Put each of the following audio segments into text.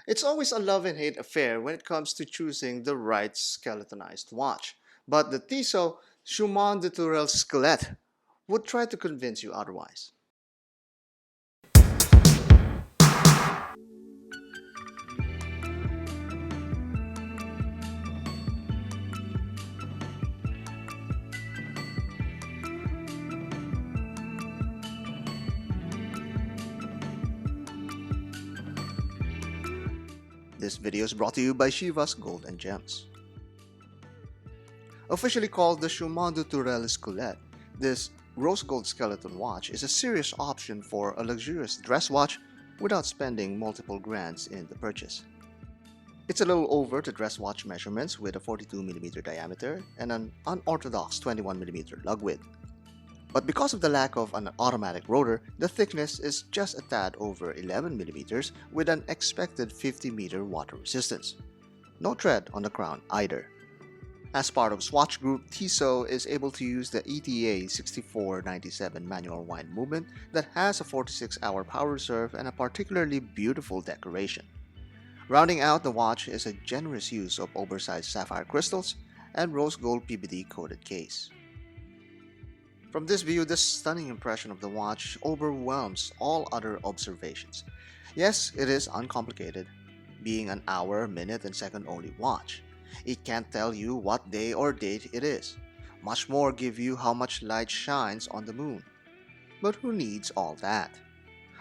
It's always a love and hate affair when it comes to choosing the right skeletonized watch. But the Tissot Chemin de Tourelles Squelette would try to convince you otherwise. This video is brought to you by Shiva's Gold and Gems. Officially called the Chemin de Tourelles Squelette, this rose gold skeleton watch is a serious option for a luxurious dress watch without spending multiple grands in the purchase. It's a little over the dress watch measurements with a 42mm diameter and an unorthodox 21mm lug width. But because of the lack of an automatic rotor, the thickness is just a tad over 11mm with an expected 50-meter water resistance. No tread on the crown either. As part of Swatch Group, Tissot is able to use the ETA 6497 manual wind movement that has a 46-hour power reserve and a particularly beautiful decoration. Rounding out the watch is a generous use of oversized sapphire crystals and rose gold PVD coated case. From this view, the stunning impression of the watch overwhelms all other observations. Yes, it is uncomplicated, being an hour, minute, and second only watch. It can't tell you what day or date it is, much more give you how much light shines on the moon. But who needs all that?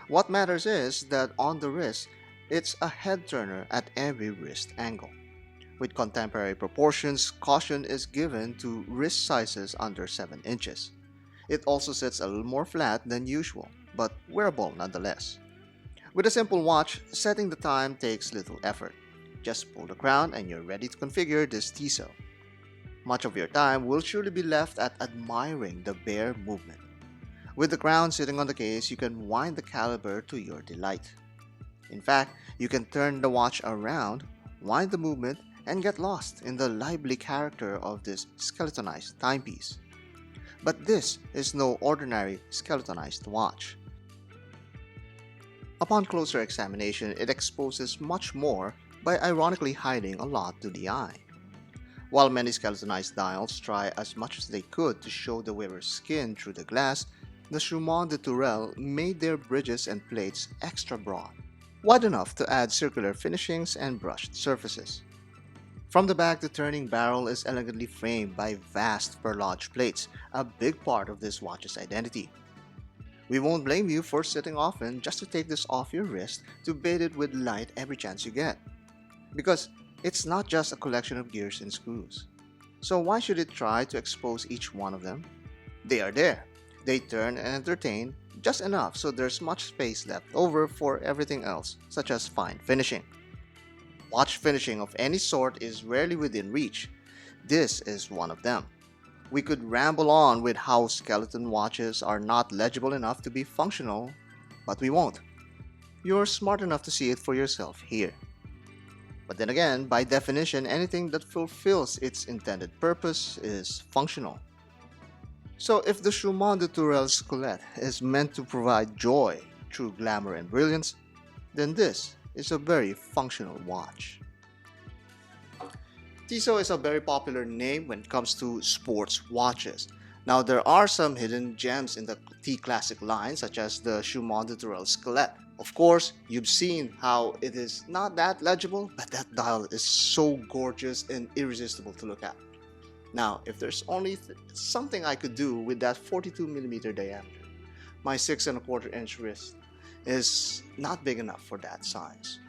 What matters is that on the wrist, it's a head turner at every wrist angle. With contemporary proportions, caution is given to wrist sizes under 7 inches. It also sits a little more flat than usual, but wearable nonetheless. With a simple watch, setting the time takes little effort. Just pull the crown and you're ready to configure this Tissot. Much of your time will surely be left at admiring the bare movement. With the crown sitting on the case, you can wind the caliber to your delight. In fact, you can turn the watch around, wind the movement, and get lost in the lively character of this skeletonized timepiece. But this is no ordinary skeletonized watch. Upon closer examination, it exposes much more by ironically hiding a lot to the eye. While many skeletonized dials try as much as they could to show the wearer's skin through the glass, the Chemin de Tourelles made their bridges and plates extra broad, wide enough to add circular finishings and brushed surfaces. From the back, the turning barrel is elegantly framed by vast perlage plates, a big part of this watch's identity. We won't blame you for sitting often just to take this off your wrist to bathe it with light every chance you get. Because it's not just a collection of gears and screws. So why should it try to expose each one of them? They are there. They turn and entertain just enough so there's much space left over for everything else, such as fine finishing. Watch finishing of any sort is rarely within reach. This is one of them. We could ramble on with how skeleton watches are not legible enough to be functional, but we won't. You're smart enough to see it for yourself here. But then again, by definition, anything that fulfills its intended purpose is functional. So if the Chemin de Tourelles Squelette is meant to provide joy through glamour and brilliance, then this is a very functional watch. Tissot is a very popular name when it comes to sports watches. Now there are some hidden gems in the T-Classic line such as the Chemin de Tourelles Squelette. Of course, you've seen how it is not that legible, but that dial is so gorgeous and irresistible to look at. Now, if there's only something I could do with that 42mm diameter, my 6 1/4 inch wrist is not big enough for that size.